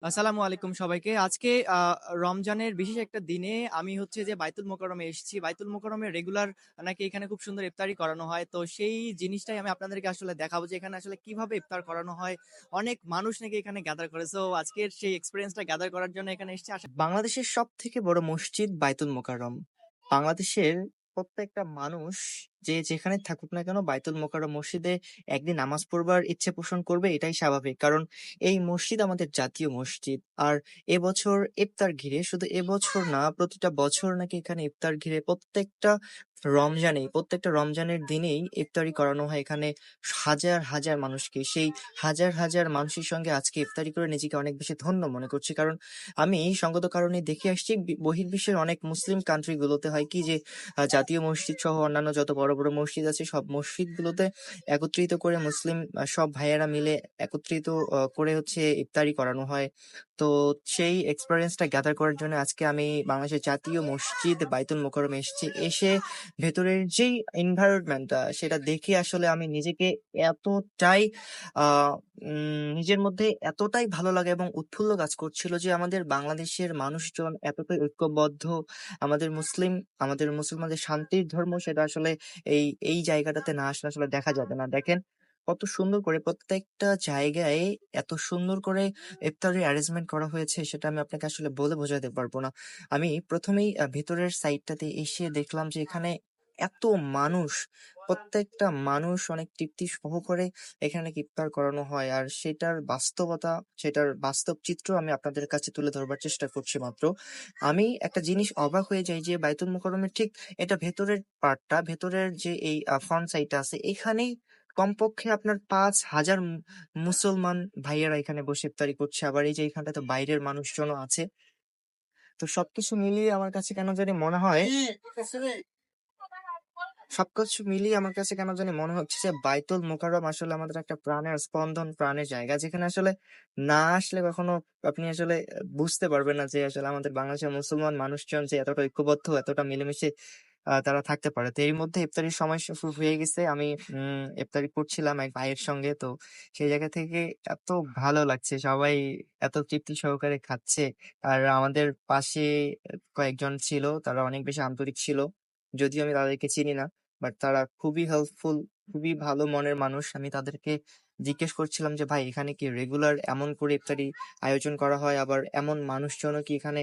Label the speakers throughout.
Speaker 1: আসসালামু আলাইকুম সবাইকে। আজকে রমজানের বিশেষ একটা দিনে আমি হচ্ছে যে বাইতুল মোকাররমে এসেছি। বাইতুল মোকাররমে রেগুলার নাকি এখানে খুব সুন্দর ইফতারি করানো হয়। তো সেই জিনিসটাই আমি আপনাদেরকে আসলে দেখাবো যে এখানে আসলে কিভাবে ইফতার করানো হয়। অনেক মানুষ নাকি এখানে গ্যাদার করে। সো আজকের সেই এক্সপেরিয়েন্সটা গ্যাদার করার জন্য এখানে এসেছি। বাংলাদেশের সবথেকে বড় মসজিদ বাইতুল মোকাররম। বাংলাদেশের প্রত্যেকটা মানুষ যে যেখানে থাকুক না কেন বাইতুল মোকাররম মসজিদে একদিন নামাজ পড়বার ইচ্ছে পোষণ করবে, এটাই স্বাভাবিক। কারণ এই মসজিদ আমাদের জাতীয় মসজিদ। আর এবছর ইফতার ঘিরে, শুধু এবছর না প্রতিটা বছর নাকি এখানে ইফতার ঘিরে প্রত্যেকটা রমজানের দিনেই ইফতারি করানো হয় এখানে হাজার হাজার মানুষকে। সেই হাজার হাজার মানুষের সঙ্গে আজকে ইফতারি করে নিজেকে অনেক বেশি ধন্য মনে করছি। কারণ আমি সঙ্গত কারণে দেখে আসছি বহির্বিশ্বের অনেক মুসলিম কান্ট্রি গুলোতে হয় কি যে জাতীয় মসজিদ সহ অন্যান্য যত বড় বড় মসজিদ আছে সব মসজিদ গুলোতে একত্রিত করে মুসলিম সব ভাইয়েরা মিলে একত্রিত করে হচ্ছে ইফতারি করানো হয়। তো সেই এক্সপিরিয়েন্সটা গ্যাদার করার জন্য আজকে আমি বাংলাদেশের জাতীয় মসজিদ বাইতুল মোকাররমে এসেছি। এসে ভেতরের যেই এনভায়রনমেন্টটা সেটা দেখে আসলে আমি নিজেকে এতটাই আহ নিজের মধ্যে এতটাই ভালো লাগে এবং উৎফুল্ল কাজ করছিল যে আমাদের বাংলাদেশের মানুষজন এতটাই ঐক্যবদ্ধ। আমাদের মুসলমানদের শান্তির ধর্ম, সেটা আসলে এই এই জায়গাটাতে না আসলে আসলে দেখা যাবে না। দেখেন কত সুন্দর করে প্রত্যেকটা জায়গায় এত সুন্দর করে ইফতারের অ্যারেঞ্জমেন্ট করা হয়েছে, সেটা আমি আপনাকে আসলে বলে বোঝাতে পারবো না। আমি প্রথমেই ভেতরের সাইডটাতে এসে দেখলাম যে এখানে এত মানুষ, প্রত্যেকটা মানুষ অনেক তৃপ্তি সহকারে এখানে ইফতার করানো হয়। আর সেটার বাস্তব চিত্র আমি আপনাদের কাছে তুলে ধরবার চেষ্টা করছি মাত্র। আমি একটা জিনিস অবাক হয়ে যাই যে বাইতুল মোকাররমের ঠিক এটা ভেতরের যে এই ফ্রন্ট সাইডটা আছে, এখানেই কমপক্ষে আপনার 5,000 মুসলমান ভাইয়েরা এখানে বসে ইফতারি করছে। আবার এই যে এখানটাতে বাইরের মানুষজনও আছে। তো সবকিছু মিলিয়ে আমার কাছে কেন জানি মনে হচ্ছে যে বাইতুল মোকাররম আসলে আমাদের একটা প্রাণের স্পন্দন, প্রাণের জায়গা, যেখানে আসলে না আসলে কখনো আপনি আসলে বুঝতে পারবেন না যে আসলে আমাদের বাংলাদেশের মুসলমান মানুষজন যে এতটা ঐক্যবদ্ধ, এতটা মিলেমিশে তারা থাকতে পারে। তো এর মধ্যে ইফতারির সময় শুরু হয়ে গেছে। আমি ইফতারি করছিলাম এক ভাইয়ের সঙ্গে। তো সেই জায়গা থেকে এত ভালো লাগছে, সবাই এত তৃপ্তি সহকারে খাচ্ছে। আর আমাদের পাশে কয়েকজন ছিল, তারা অনেক বেশি আন্তরিক ছিল। যদিও আমি তাদেরকে চিনি না, বাট তারা খুবই হেল্পফুল, খুবই ভালো মনের মানুষ। আমি তাদেরকে জিজ্ঞেস করছিলাম যে ভাই, এখানে কি রেগুলার এমন করে ইফতারি আয়োজন করা হয়, আবার এমন মানুষজনও কি এখানে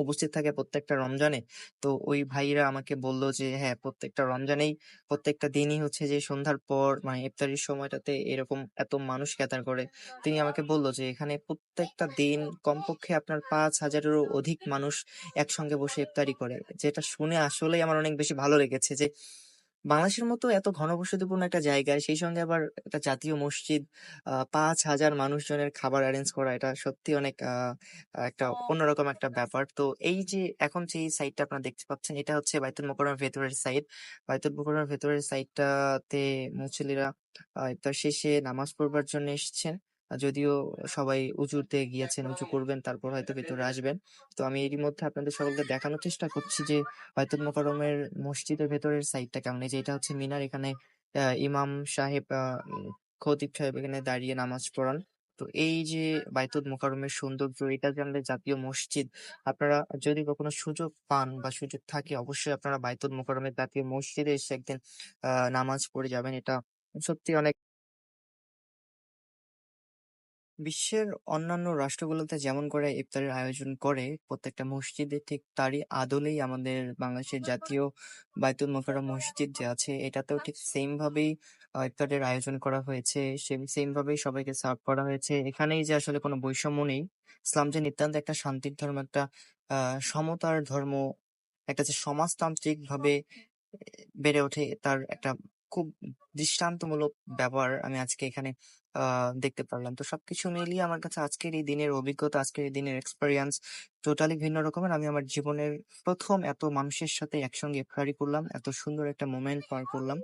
Speaker 1: উপস্থিত থাকে প্রত্যেকটা রমজানে? তো ওই ভাইরা আমাকে বলল যে হ্যাঁ, প্রত্যেকটা রমজানেই প্রত্যেকটা দিনই হচ্ছে যে সন্ধ্যার পর মানে ইফতারির সময়টাতে এরকম এত মানুষ গ্যাদার করে। তিনি আমাকে বলল যে এখানে প্রত্যেকটা দিন কমপক্ষে আপনার 5,000-এরও অধিক মানুষ একসঙ্গে বসে ইফতারি করে। যেটা শুনে আসলেই আমার অনেক বেশি ভালো লেগেছে যে বাংলাদেশের মতো এত ঘনবসতিপূর্ণ একটা জায়গায়, সেই সঙ্গে আবার একটা জাতীয় মসজিদ, 5,000 মানুষজনের খাবার অ্যারেঞ্জ করা, এটা সত্যি অনেক একটা অন্যরকম একটা ব্যাপার। তো এই যে এখন যে সাইডটা আপনারা দেখতে পাচ্ছেন, এটা হচ্ছে বাইতুল মোকাররমের ভেতরের সাইড। বাইতুল মোকাররমের ভেতরের সাইডটাতে মুসল্লিরা ইফতার শেষে নামাজ পড়বার জন্য এসেছেন। যদিও সবাই উজুতে গিয়েছেন, উজু করবেন তারপর হয়তো ভেতরে আসবেন। তো আমি এরই মধ্যে আপনাদের সকলকে দেখানোর চেষ্টা করছি যে বাইতুল মোকাররমের মসজিদের ভেতরের সাইডটা কেমন। এই যে এটা হচ্ছে মিনার, এখানে ইমাম সাহেব খতিব সাহেব এখানে দাঁড়িয়ে নামাজ পড়ান। তো এই যে বাইতুল মোকাররমের সৌন্দর্য, এটা যে আমাদের জাতীয় মসজিদ, আপনারা যদি কখনো সুযোগ পান বা সুযোগ থাকে অবশ্যই আপনারা বাইতুল মোকাররমের জাতীয় মসজিদে এসে একদিন নামাজ পড়ে যাবেন। এটা সত্যি অনেক। বিশ্বের অন্যান্য রাষ্ট্রগুলোতে যেমন করে ইফতারের আয়োজন করে প্রত্যেকটা মসজিদে, ঠিক তারই আদলেই আমাদের বাংলাদেশের জাতীয় বাইতুল মোকাররম মসজিদ যে আছে, এটাতেও ঠিক সেম ভাবেই ইফতারের আয়োজন করা হয়েছে। সেম ভাবেই সবাইকে সার্ভ করা হয়েছে। এখানেই যে আসলে কোনো বৈষম্য নেই। ইসলাম যে নিতান্ত একটা শান্তির ধর্ম, একটা সমতার ধর্ম, একটা যে সমাজতান্ত্রিক ভাবে বেড়ে ওঠে, তার একটা খুব দৃষ্টান্তমূলক ব্যাপার আমি আজকে এখানে দেখতে পারলাম। তো সবকিছু মিলিয়ে আমার কাছে আজকের এই দিনের অভিজ্ঞতা, আজকের এই দিনের এক্সপেরিয়েন্স টোটালি ভিন্ন রকমের। আমি আমার জীবনের প্রথম এত মানুষের সাথে একসঙ্গে ইফতারি করলাম, এত সুন্দর একটা মোমেন্ট পার করলাম।